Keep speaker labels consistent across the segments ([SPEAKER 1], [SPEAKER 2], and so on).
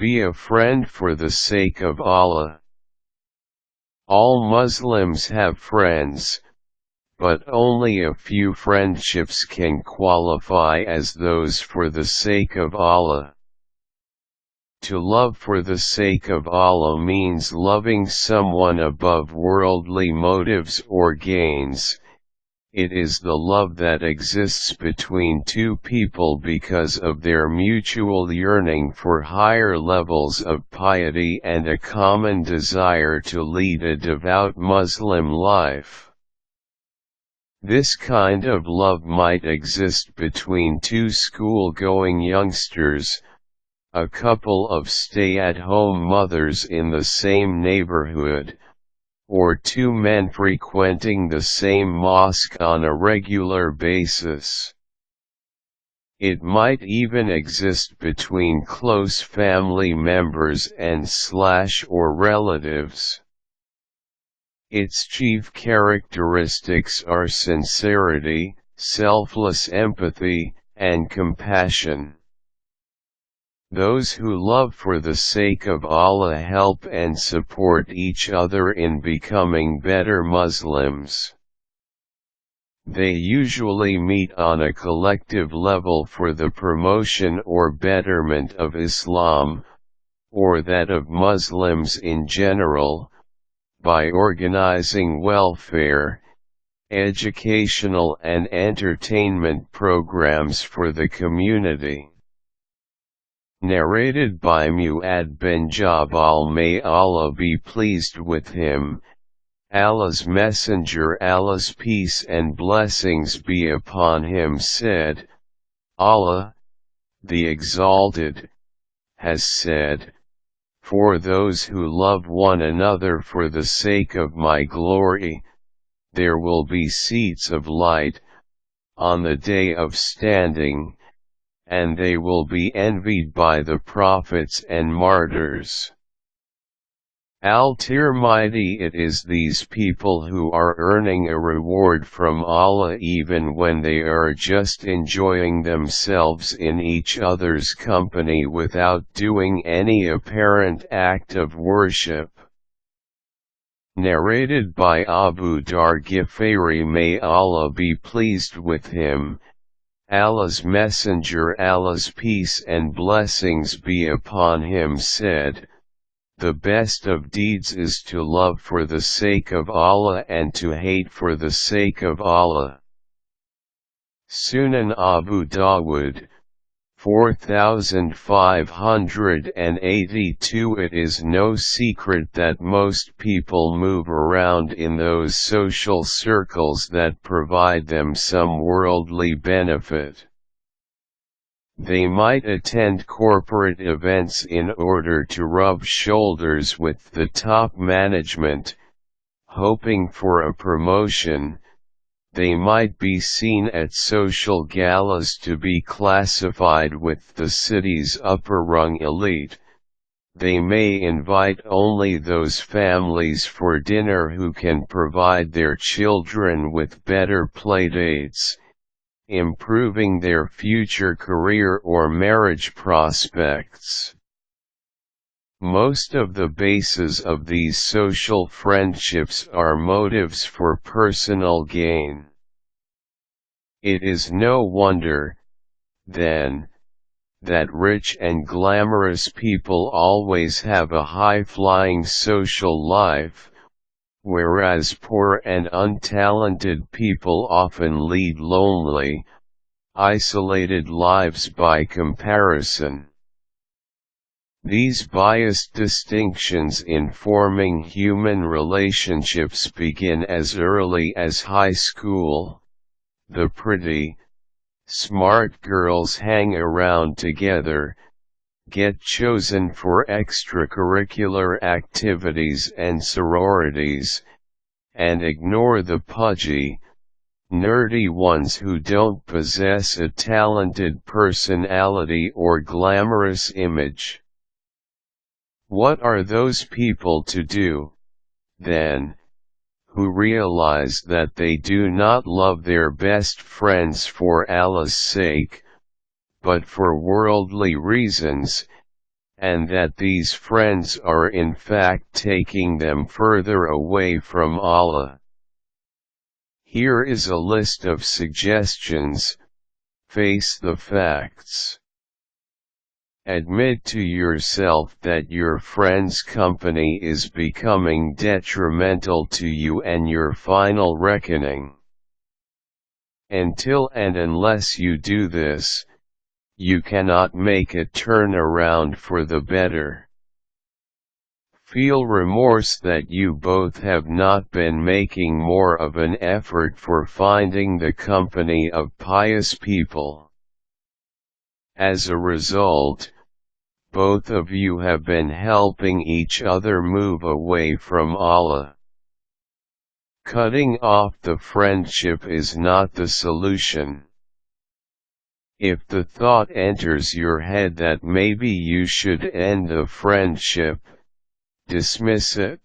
[SPEAKER 1] Be a friend for the sake of Allah. All Muslims have friends, but only a few friendships can qualify as those for the sake of Allah. To love for the sake of Allah means loving someone above worldly motives or gains. It is the love that exists between two people because of their mutual yearning for higher levels of piety and a common desire to lead a devout Muslim life. This kind of love might exist between two school-going youngsters, a couple of stay-at-home mothers in the same neighborhood, or two men frequenting the same mosque on a regular basis. It might even exist between close family members and/or relatives. Its chief characteristics are sincerity, selfless empathy, and compassion. Those who love for the sake of Allah help and support each other in becoming better Muslims. They usually meet on a collective level for the promotion or betterment of Islam, or that of Muslims in general, by organizing welfare, educational and entertainment programs for the community. Narrated by Mu'adh bin Jabal, may Allah be pleased with him, Allah's Messenger, Allah's peace and blessings be upon him, said, Allah, the Exalted, has said, "For those who love one another for the sake of my glory, there will be seats of light, on the day of standing, and they will be envied by the prophets and martyrs." Al-Tirmidhi. It is these people who are earning a reward from Allah even when they are just enjoying themselves in each other's company without doing any apparent act of worship. Narrated by Abu Dhar Ghifari, may Allah be pleased with him, Allah's Messenger, Allah's peace and blessings be upon him, said, "The best of deeds is to love for the sake of Allah and to hate for the sake of Allah." Sunan Abu Dawud, 4582. It is no secret that most people move around in those social circles that provide them some worldly benefit. They might attend corporate events in order to rub shoulders with the top management, hoping for a promotion. They might be seen at social galas to be classified with the city's upper-rung elite. They may invite only those families for dinner who can provide their children with better playdates, improving their future career or marriage prospects. Most of the bases of these social friendships are motives for personal gain. It is no wonder, then, that rich and glamorous people always have a high-flying social life, whereas poor and untalented people often lead lonely, isolated lives by comparison. These biased distinctions in forming human relationships begin as early as high school. The pretty, smart girls hang around together, get chosen for extracurricular activities and sororities, and ignore the pudgy, nerdy ones who don't possess a talented personality or glamorous image. What are those people to do, then, who realize that they do not love their best friends for Allah's sake, but for worldly reasons, and that these friends are in fact taking them further away from Allah. Here is a list of suggestions. Face the facts. Admit to yourself that your friend's company is becoming detrimental to you and your final reckoning. Until and unless you do this, you cannot make a turnaround for the better. Feel remorse that you both have not been making more of an effort for finding the company of pious people. As a result, both of you have been helping each other move away from Allah. Cutting off the friendship is not the solution. If the thought enters your head that maybe you should end the friendship, dismiss it.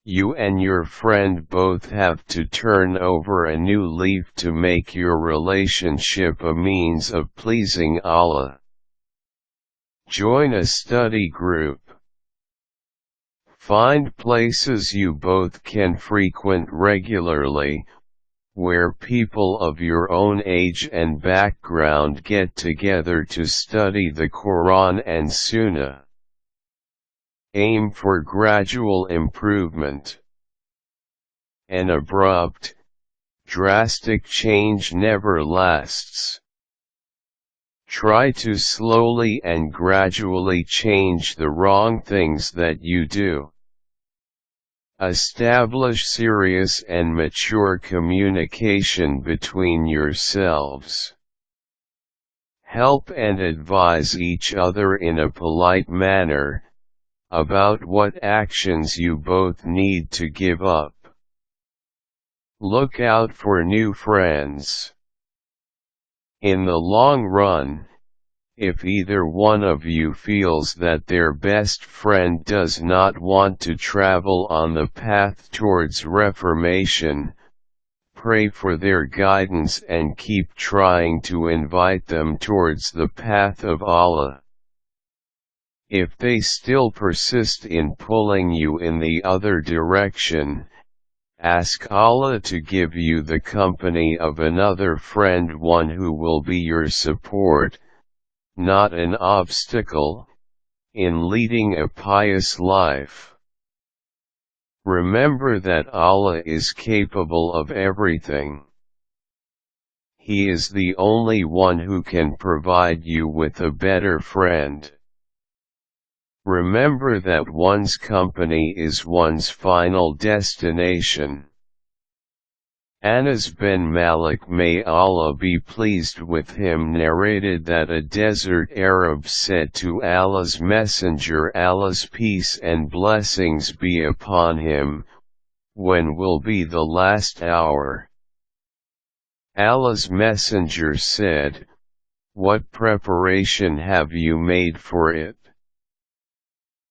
[SPEAKER 1] You and your friend both have to turn over a new leaf to make your relationship a means of pleasing Allah. Join a study group. Find places you both can frequent regularly, where people of your own age and background get together to study the Quran and Sunnah. Aim for gradual improvement. An abrupt, drastic change never lasts. Try to slowly and gradually change the wrong things that you do. Establish serious and mature communication between yourselves. Help and advise each other in a polite manner about what actions you both need to give up. Look out for new friends. In the long run, if either one of you feels that their best friend does not want to travel on the path towards reformation, pray for their guidance and keep trying to invite them towards the path of Allah. If they still persist in pulling you in the other direction, ask Allah to give you the company of another friend, one who will be your support, not an obstacle, in leading a pious life. Remember that Allah is capable of everything. He is the only one who can provide you with a better friend. Remember that one's company is one's final destination. Anas bin Malik, may Allah be pleased with him, narrated that a desert Arab said to Allah's Messenger, Allah's peace and blessings be upon him, "When will be the last hour?" Allah's Messenger said, "What preparation have you made for it?"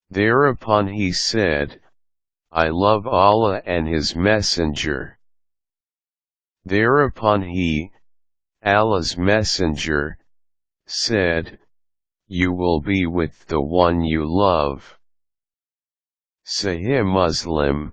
[SPEAKER 1] Thereupon he said, "I love Allah and His Messenger." Thereupon he, Allah's Messenger, said, "You will be with the one you love." Sahih Muslim,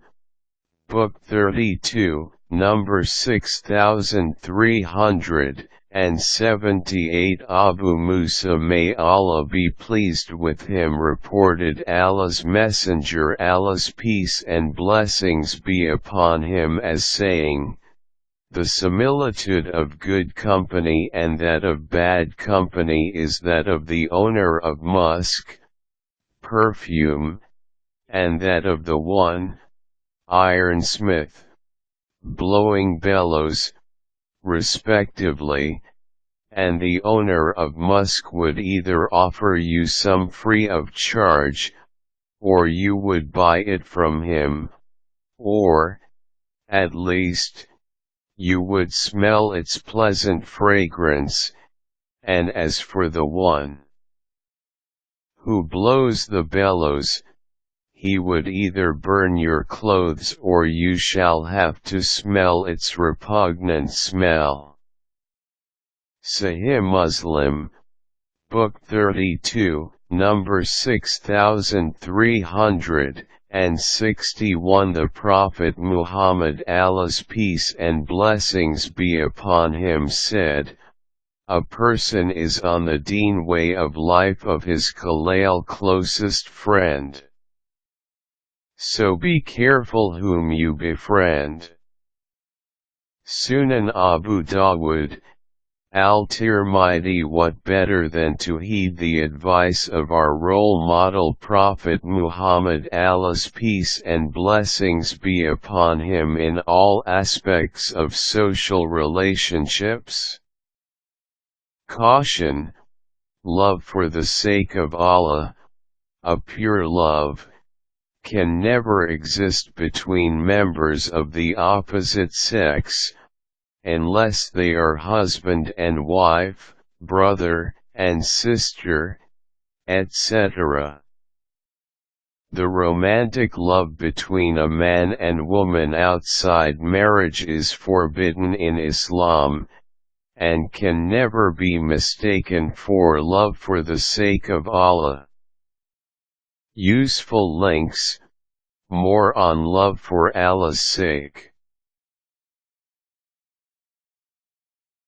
[SPEAKER 1] Book 32, number 6378, Abu Musa, may Allah be pleased with him, reported Allah's Messenger, Allah's peace and blessings be upon him, as saying, "The similitude of good company and that of bad company is that of the owner of musk, perfume, and that of the one, ironsmith, blowing bellows, respectively, and the owner of musk would either offer you some free of charge, or you would buy it from him, or, at least, you would smell its pleasant fragrance, and as for the one who blows the bellows, he would either burn your clothes or you shall have to smell its repugnant smell." Sahih Muslim, Book 32, Number 6361. The Prophet Muhammad, Allah's peace and blessings be upon him, said, "A person is on the deen way of life of his Khalil, closest friend. So be careful whom you befriend." Sunan Abu Dawud, Al-Tirmidhi. What better than to heed the advice of our role model Prophet Muhammad, Allah's peace and blessings be upon him, in all aspects of social relationships? Caution: love for the sake of Allah, a pure love, can never exist between members of the opposite sex, unless they are husband and wife, brother and sister, etc. The romantic love between a man and woman outside marriage is forbidden in Islam, and can never be mistaken for love for the sake of Allah. Useful links: more on love for Allah's sake.